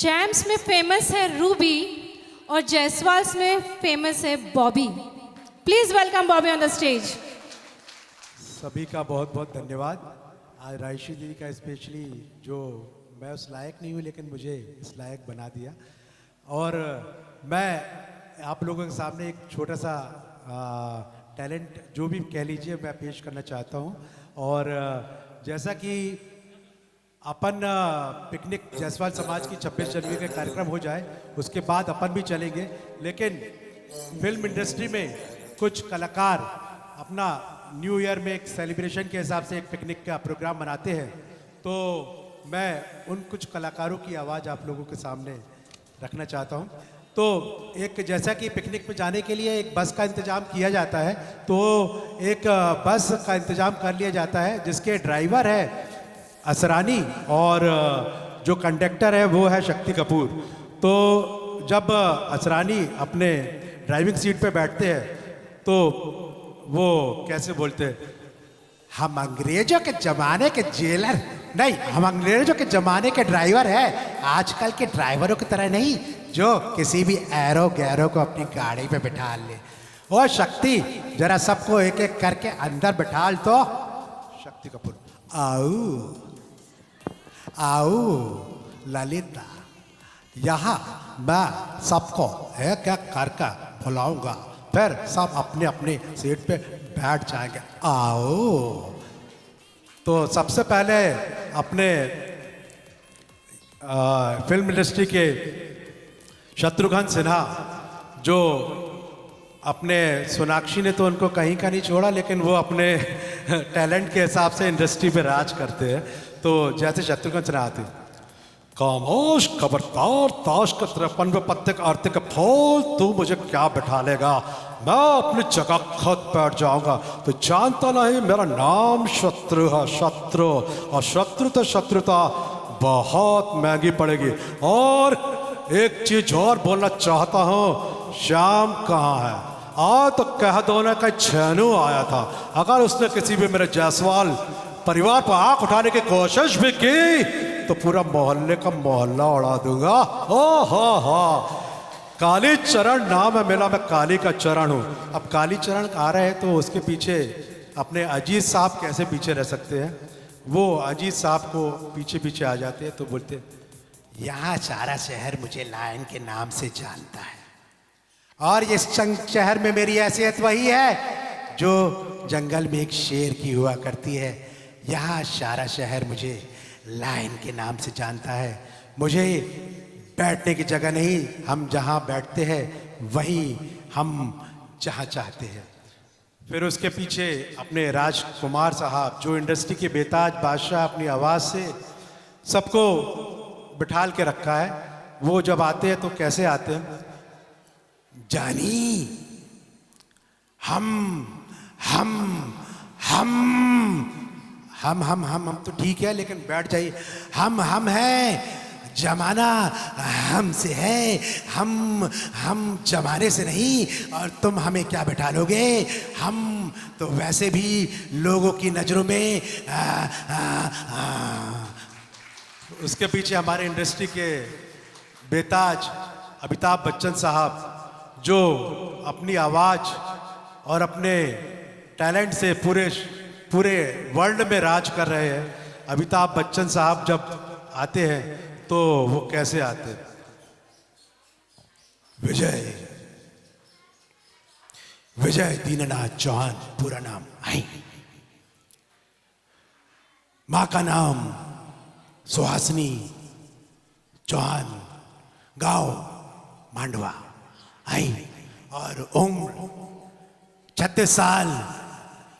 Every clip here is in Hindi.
चैम्प्स में फेमस है रूबी और जयसवाल्स में फेमस है Bobby. Please welcome Bobby on the stage. सभी का बहुत बहुत धन्यवाद। आज रायशी दीदी का स्पेशली, जो मैं उस लायक नहीं हूँ लेकिन मुझे इस लायक बना दिया। और मैं आप लोगों के सामने एक छोटा सा टैलेंट जो भी कह लीजिए मैं पेश करना चाहता हूँ। और जैसा कि अपन पिकनिक जायसवाल समाज की 26 जनवरी का कार्यक्रम हो जाए उसके बाद अपन भी चलेंगे, लेकिन फिल्म इंडस्ट्री में कुछ कलाकार अपना न्यू ईयर में एक सेलिब्रेशन के हिसाब से एक पिकनिक का प्रोग्राम बनाते हैं। तो मैं उन कुछ कलाकारों की आवाज़ आप लोगों के सामने रखना चाहता हूं। तो एक जैसा कि पिकनिक में जाने के लिए एक बस का इंतज़ाम किया जाता है, तो एक बस का इंतज़ाम कर लिया जाता है जिसके ड्राइवर है असरानी और जो कंडक्टर है वो है शक्ति कपूर। तो जब असरानी अपने ड्राइविंग सीट पे बैठते हैं तो वो कैसे बोलते हैं, हम अंग्रेजों के ज़माने के जेलर नहीं, हम अंग्रेजों के ज़माने के ड्राइवर हैं, आजकल के ड्राइवरों की तरह नहीं जो किसी भी एरो गैरो को अपनी गाड़ी पे बिठा ले। ओ शक्ति, जरा सबको एक एक करके अंदर बिठाल। तो शक्ति कपूर, आओ आओ ललिता, यहाँ मैं सबको एक एक करके बुलाऊंगा, फिर सब अपने अपने सीट पे बैठ जाएंगे। आओ। तो सबसे पहले अपने फिल्म इंडस्ट्री के शत्रुघ्न सिन्हा, जो अपने सोनाक्षी ने तो उनको कहीं का नहीं छोड़ा, लेकिन वो अपने टैलेंट के हिसाब से इंडस्ट्री पे राज करते हैं। तो जैसे शत्रुघ्न सिन्हा आते, खामोश खबरदार, ताश का 53वें पत्ते का आर्थिक फूल, तू मुझे क्या बिठा लेगा, मैं अपनी जगह खुद बैठ जाऊंगा। तो जानता नहीं मेरा नाम शत्रु है, शत्रु, और शत्रु तो शत्रुता बहुत महंगी पड़ेगी। और एक चीज और बोलना चाहता हूँ, श्याम कहाँ है? तो कह दो ना कि छेनू आया था, अगर उसने किसी भी मेरे जायसवाल परिवार पर आंख उठाने की कोशिश भी की तो पूरा मोहल्ले का मोहल्ला उड़ा दूंगा। ओ हो, काली चरण नाम है मेरा, मैं काली का चरण हूँ। अब काली चरण आ रहे हैं तो उसके पीछे अपने अजीत साहब कैसे पीछे रह सकते हैं। वो अजीत साहब को पीछे पीछे आ जाते हैं तो बोलते, यहाँ सारा शहर मुझे लायन के नाम से जानता है, और इस शहर में मेरी हैसियत वही है जो जंगल में एक शेर की हुआ करती है। यहाँ सारा शहर मुझे लायन के नाम से जानता है। मुझे बैठने की जगह नहीं, हम जहाँ बैठते हैं वहीं हम जहाँ चाहते हैं। फिर उसके पीछे अपने राजकुमार साहब, जो इंडस्ट्री के बेताज बादशाह, अपनी आवाज़ से सबको बिठाल के रखा है। वो जब आते हैं तो कैसे आते हैं, जानी हम हम हम हम हम हम हम तो ठीक है, लेकिन बैठ जाइए। हम हैं, जमाना हमसे है, हम जमाने से नहीं, और तुम हमें क्या बैठा लोगे, हम तो वैसे भी लोगों की नज़रों में उसके पीछे हमारे इंडस्ट्री के बेताज अमिताभ बच्चन साहब, जो अपनी आवाज़ और अपने टैलेंट से पूरे वर्ल्ड में राज कर रहे हैं। अमिताभ बच्चन साहब जब आते हैं तो वो कैसे आते हैं, विजय विजय दीननाथ चौहान पूरा नाम, आई माँ का नाम सुहासिनी चौहान, गांव मांडवा, आई, और उम्र 36 साल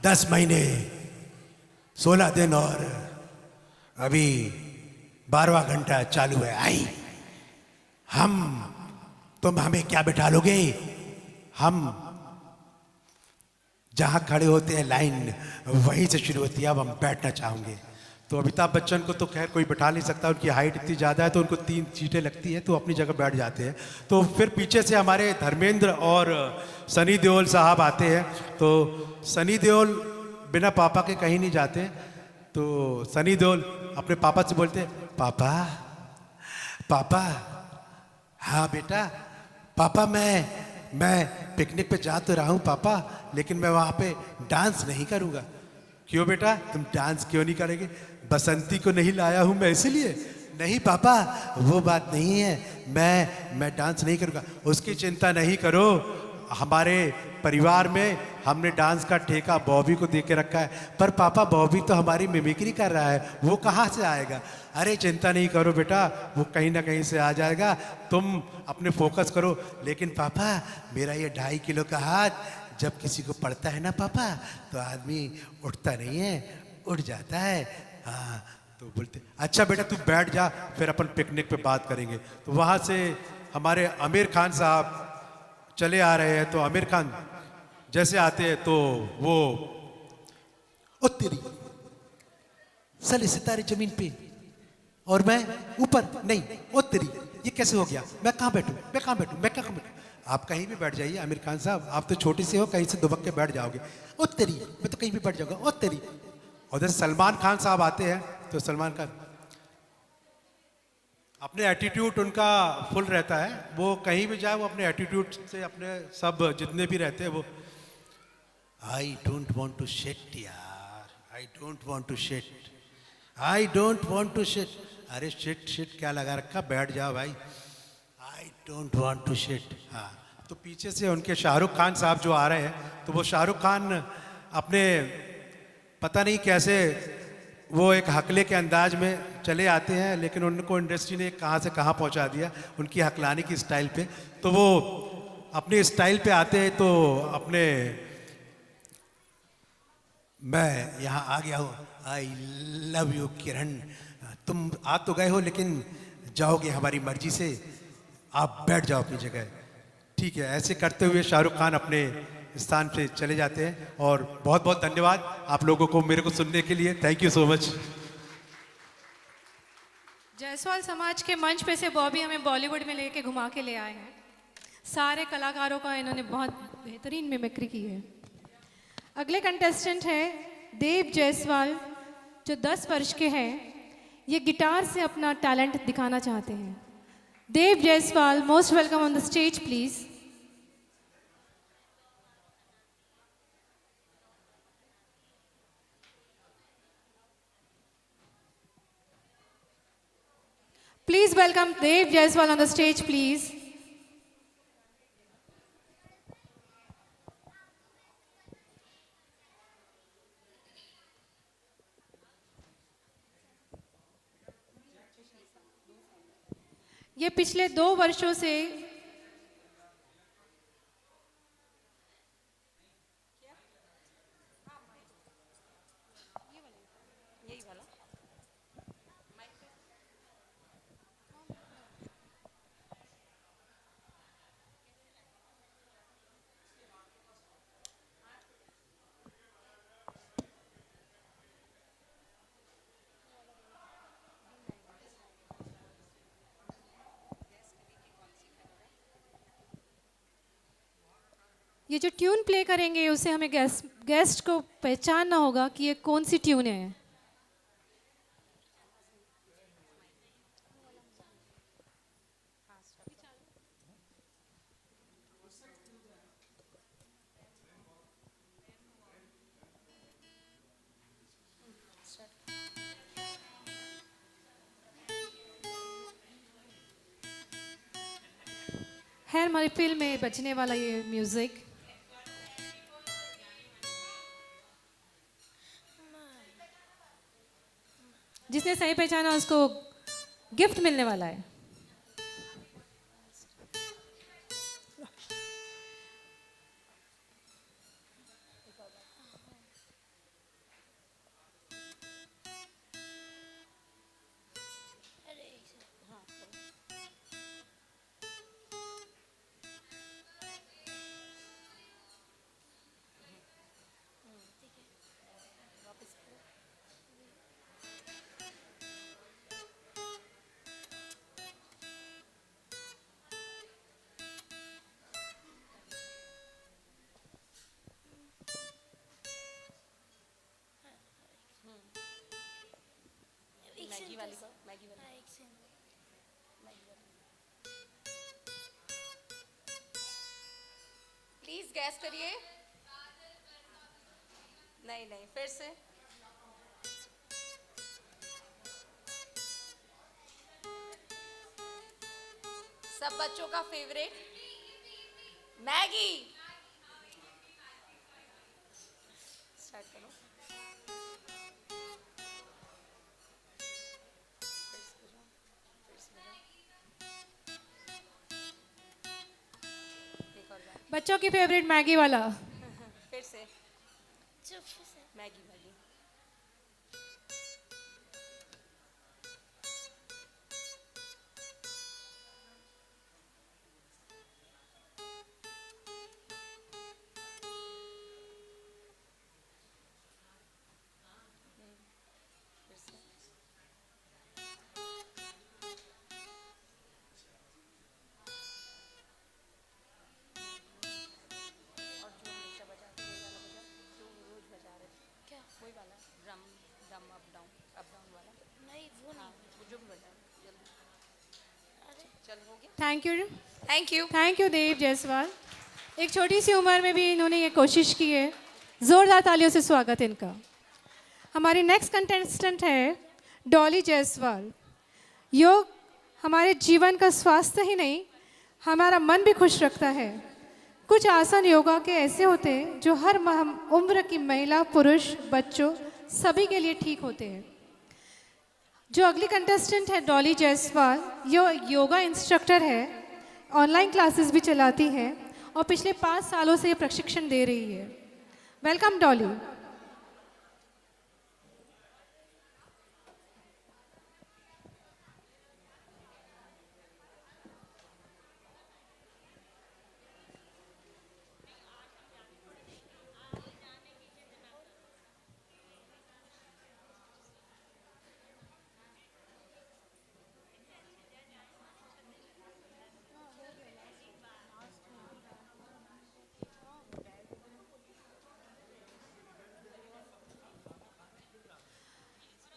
10 महीने 16 दिन और अभी 12वां घंटा चालू है। आई, तुम हमें क्या बिठा लोगे, हम जहाँ खड़े होते हैं लाइन वहीं से शुरू होती है, अब हम बैठना चाहेंगे। तो अमिताभ बच्चन को तो खैर कोई बैठा नहीं सकता, उनकी हाइट इतनी ज़्यादा है तो उनको 3 सीटें लगती है, तो अपनी जगह बैठ जाते हैं। तो फिर पीछे से हमारे धर्मेंद्र और सनी देओल साहब आते हैं। तो सनी देओल बिना पापा के कहीं नहीं जाते, तो सनी देओल अपने पापा से बोलते, पापा पापा, हाँ बेटा, पापा मैं पिकनिक पे जा तो रहा हूँ पापा, लेकिन मैं वहाँ पे डांस नहीं करूँगा। क्यों बेटा, तुम डांस क्यों नहीं करेंगे? बसंती को नहीं लाया हूँ मैं इसलिए। नहीं पापा, वो बात नहीं है, मैं डांस नहीं करूँगा। उसकी चिंता नहीं करो, हमारे परिवार में हमने डांस का ठेका बॉबी को दे के रखा है। पर पापा, बॉबी तो हमारी मिमिक्री कर रहा है, वो कहाँ से आएगा? अरे चिंता नहीं करो बेटा, वो कहीं ना कहीं से आ जाएगा, तुम अपने फोकस करो। लेकिन पापा, मेरा ये 2.5 किलो का हाथ जब किसी को पड़ता है ना पापा, तो आदमी उठता नहीं है, उठ जाता है। हाँ, तो बोलते अच्छा बेटा तू बैठ जा, फिर अपन पिकनिक पे बात करेंगे। तो वहाँ से हमारे आमिर खान साहब चले आ रहे हैं। तो आमिर खान जैसे आते हैं तो वो, ओ तेरी साले सितारे जमीन पे और मैं ऊपर, नहीं ओ तेरी, ये कैसे हो गया? मैं कहाँ बैठूं, मैं कहाँ बैठूं, मैं कहाँ बैठूं? आप कहीं भी बैठ जाइए आमिर खान साहब, आप तो छोटे से हो, कहीं से दुबक के बैठ जाओगे। ओ तेरी, मैं तो कहीं भी बैठ जाऊंगा, ओ तेरी। उधर सलमान खान साहब आते हैं, तो सलमान खान अपने एटीट्यूड उनका फुल रहता है, वो कहीं भी जाए वो अपने एटीट्यूड से, अपने सब जितने भी रहते हैं वो, I don't want to shit यार, I don't want to shit, I don't want to shit. अरे शिट शिट क्या लगा रखा, बैठ जाओ भाई, I don't want to shit. हाँ, तो पीछे से उनके शाहरुख खान साहब जो आ रहे हैं, तो वो शाहरुख खान अपने पता नहीं कैसे वो एक हकले के अंदाज में चले आते हैं, लेकिन उनको इंडस्ट्री ने कहाँ से कहाँ पहुँचा दिया उनकी हकलाने की स्टाइल पे। तो वो अपने स्टाइल पे आते हैं, तो अपने, मैं यहाँ आ गया हूँ, आई लव यू किरण, तुम आ तो गए हो लेकिन जाओगे हमारी मर्जी से, आप बैठ जाओ अपनी जगह। ठीक है, ऐसे करते हुए शाहरुख खान अपने स्थान पे चले जाते हैं। और बहुत बहुत धन्यवाद आप लोगों को मेरे को सुनने के लिए, thank you so much. Jaiswal समाज के मंच पे से बॉबी हमें बॉलीवुड में लेके घुमा के ले आए हैं। सारे कलाकारों का इन्होंने बहुत बेहतरीन मिमिक्री की है। अगले कंटेस्टेंट है देव जायसवाल, जो 10 वर्ष के हैं। ये गिटार से अपना टैलेंट दिखाना चाहते हैं। Dev Jaiswal, most welcome on the stage please. Please welcome Dev Jaiswal on the stage, please. ये पिछले 2 वर्षों से ये जो ट्यून प्ले करेंगे उसे हमें गेस्ट को पहचानना होगा कि ये कौन सी ट्यून है। है हमारी फिल्म में बजने वाला ये म्यूजिक। जिसने सही पहचाना उसको गिफ्ट मिलने वाला है। मैगी वाली को मैगी वाली गैस करिए। नहीं नहीं, फिर से। सब बच्चों का फेवरेट मैगी। स्टार्ट करो। फिर से बजाओ, फिर से बजाओ। एक और बार। बच्चों की फेवरेट मैगी वाला। फिर से मैगी मैगी। फिर से। और जो हमेशा बजाते हैं, वही वाला बजाओ, जो रोज बजा रहे थे। क्या? वही वाला ड्रम ड्रम अप डाउन वाला। नहीं वो नहीं, वो जो भी बजा जल्दी। चल हो गया। Thank you. Thank you. Thank you Dev Jaiswal. एक छोटी सी उम्र में भी इन्होंने ये कोशिश की है। ज़ोरदार तालियों से स्वागत है इनका। हमारी नेक्स्ट कंटेस्टेंट है डॉली जायसवाल। योग हमारे जीवन का स्वास्थ्य ही नहीं, हमारा मन भी खुश रखता है। कुछ आसन योगा के ऐसे होते हैं जो हर उम्र की महिला, पुरुष, बच्चों सभी के लिए ठीक होते हैं। जो अगली कंटेस्टेंट है डॉली जायसवाल, ये योगा इंस्ट्रक्टर है, ऑनलाइन क्लासेस भी चलाती है और पिछले 5 सालों से ये प्रशिक्षण दे रही है। वेलकम डॉली।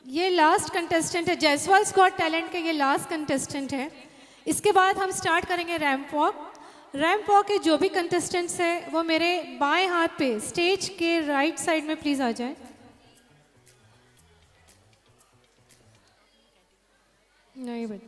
ये लास्ट कंटेस्टेंट है, जायसवाल गॉट टैलेंट के ये लास्ट कंटेस्टेंट है। इसके बाद हम स्टार्ट करेंगे रैंप वॉक। रैंप वॉक के जो भी कंटेस्टेंट्स हैं वो मेरे बाएं हाथ पे स्टेज के राइट साइड में प्लीज आ जाए। नहीं बट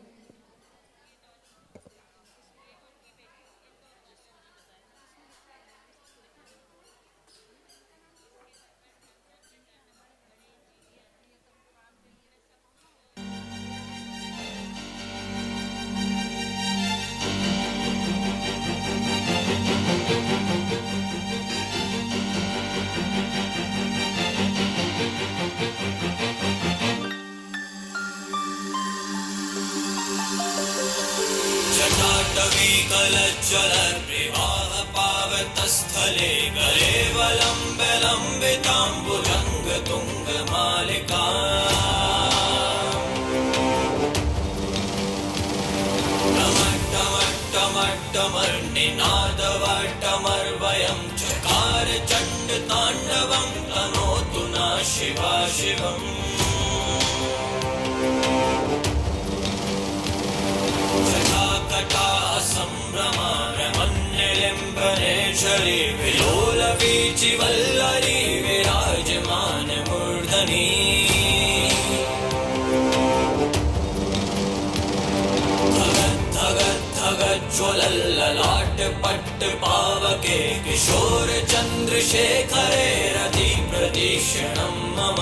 जटाटवीकलज्ज्वलप्रवाह पावतस्थले गलेवलम्बिताम्बुजङ्गतुङ्गमालिका टमट्टमट्टमर्निनादवट्टमर्वयं चकार चण्डताण्डवं तनोतु नः शिवा शिवम् संभ्रमाभ्रमन्निलिम्बनेश्वरी विलोलवीचिवल्लरी विराजमान मूर्धनि धगद्धगद्धगज्ज्वलल्ललाटपट्टपावके किशोर चन्द्रशेखरे रति प्रदीक्षणं मम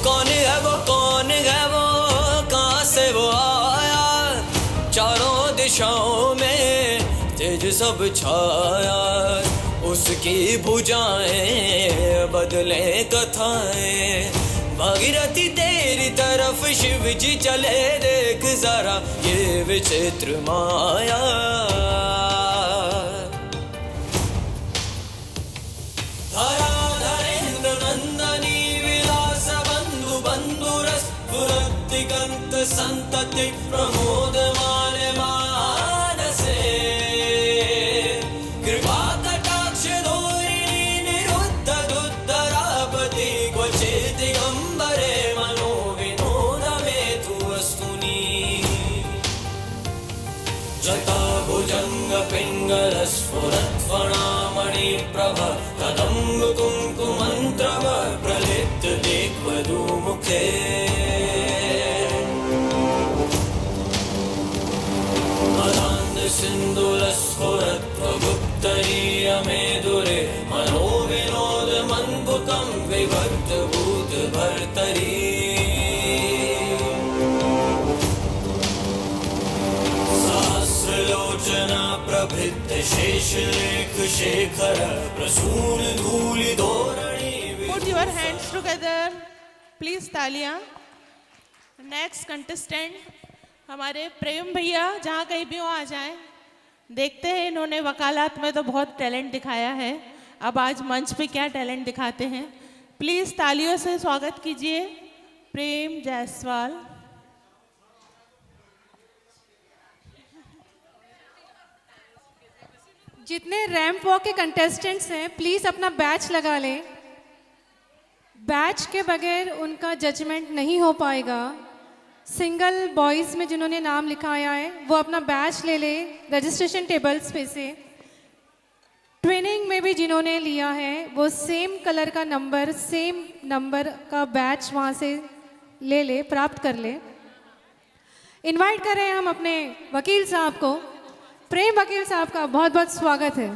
कौन है वो कहाँ से वो आया, चारों दिशाओं में तेज सब छाया, उसकी भुजाएं बदले कथाएं, भागीरथी तेरी तरफ शिव जी चले, देख जरा ये विचित्र माया। दिगंत संतति प्रमोदमान मानसे कृपा कटाक्ष धोरिणी निरुद्ध दुद्धरापति क्वचित् दिगंबरे मनो विनोद मे तु वस्तुनि पिङ्गलस्फुरत्फणामणिप्रभ कदम्ब कुङ्कुमन्त्रव प्रलिप्त दिग्वधूमुखे सिन्दूरस्फुरत्वगुप्तरीयमेदुरे मनोविनोदमन्बुतं विभक्तभूतभर्तरी सहस्रलोचना प्रभृत शेषलेख Shekhar Prasoon धूलिधोरणी Put your hands together. Please तालियां. Next contestant हमारे प्रेम भैया जहाँ कहीं भी हो आ जाएं. देखते हैं इन्होंने वकालत में तो बहुत टैलेंट दिखाया है. अब आज मंच पे क्या टैलेंट दिखाते हैं. प्लीज तालियों से स्वागत कीजिए प्रेम जायसवाल. जितने रैंप वॉक के कंटेस्टेंट्स हैं प्लीज अपना बैच लगा लें. बैच के बगैर उनका जजमेंट नहीं हो पाएगा. सिंगल बॉयज़ में जिन्होंने नाम लिखाया है वो अपना बैच ले ले रजिस्ट्रेशन टेबल्स पे से. ट्विनिंग में भी जिन्होंने लिया है वो सेम कलर का नंबर सेम नंबर का बैच वहाँ से ले ले प्राप्त कर ले. इनवाइट कर रहे हैं हम अपने वकील साहब को. प्रेम वकील साहब का बहुत बहुत स्वागत है.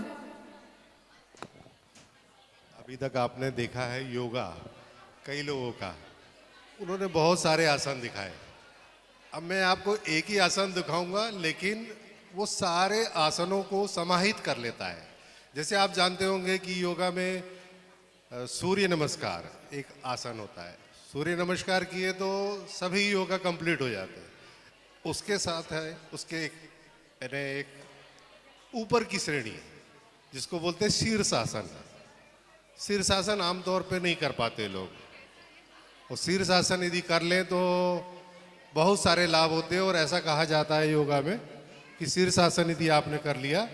अभी तक आपने देखा है योगा कई लोगों का, उन्होंने बहुत सारे आसन दिखाए. अब मैं आपको एक ही आसन दिखाऊंगा लेकिन वो सारे आसनों को समाहित कर लेता है. जैसे आप जानते होंगे कि योगा में सूर्य नमस्कार एक आसन होता है. सूर्य नमस्कार किए तो सभी योगा कंप्लीट हो जाते हैं. उसके साथ है उसके एक ऊपर की श्रेणी जिसको बोलते हैं शीर्षासन. शीर्षासन आमतौर पे नहीं कर पाते लोग. और शीर्षासन यदि कर लें तो बहुत सारे लाभ होते हैं. और ऐसा कहा जाता है योगा में कि शीर्षासन यदि आपने कर लिया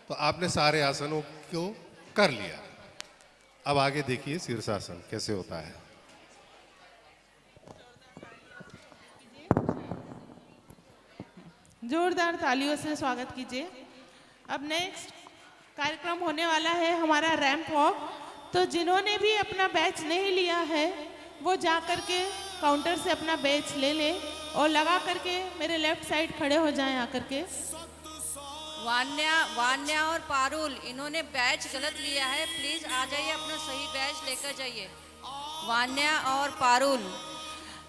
तो आपने सारे आसनों को कर लिया. अब आगे देखिए शीर्षासन कैसे होता है. जोरदार तालियों से स्वागत कीजिए. अब नेक्स्ट कार्यक्रम होने वाला है हमारा रैंप वॉक. तो जिन्होंने भी अपना बैच नहीं लिया है वो जा करके काउंटर से अपना बैच ले ले और लगा करके मेरे लेफ्ट साइड खड़े हो जाएं आकर के. वान्या और पारुल इन्होंने बैच गलत लिया है. प्लीज आ जाइए अपना सही बैच लेकर जाइए. वान्या और पारुल.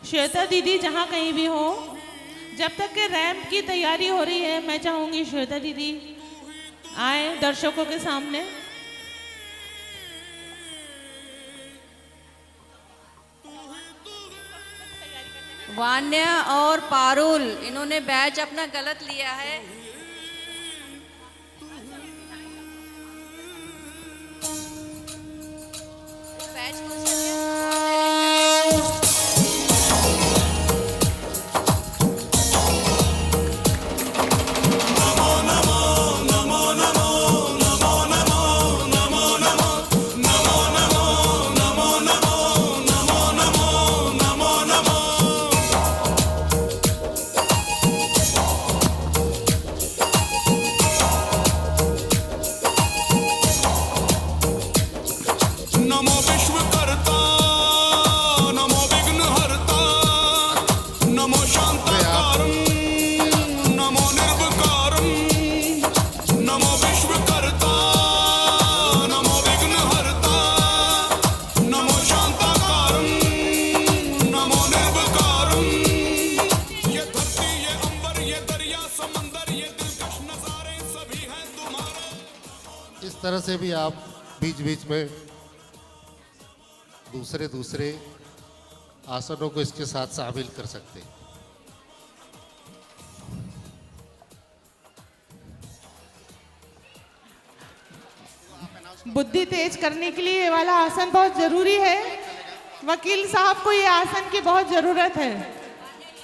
श्वेता दीदी जहाँ कहीं भी हो, जब तक के रैंप की तैयारी हो रही है मैं चाहूंगी श्वेता दीदी आए दर्शकों के सामने. वान्या और पारुल इन्होंने बैच अपना गलत लिया है. बैच कौन सा लिया? नमो विश्वकर्ता नमो विघ्नहर्ता नमो शांताकारं नमो निर्विकारं नमो विश्वकर्ता नमो विघ्नहर्ता नमो शांताकारं नमो निर्विकारं. ये धरती ये अंबर ये दरिया समंदर ये दिलकश नजारे सभी हैं तुम्हारे. इस तरह से भी आप बीच बीच में दूसरे आसनों को इसके साथ शामिल कर सकते हैं. बुद्धि तेज करने के लिए ये वाला आसन बहुत जरूरी है. वकील साहब को ये आसन की बहुत जरूरत है.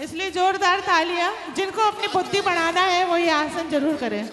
इसलिए जोरदार तालियां. जिनको अपनी बुद्धि बढ़ाना है वो ये आसन जरूर करें.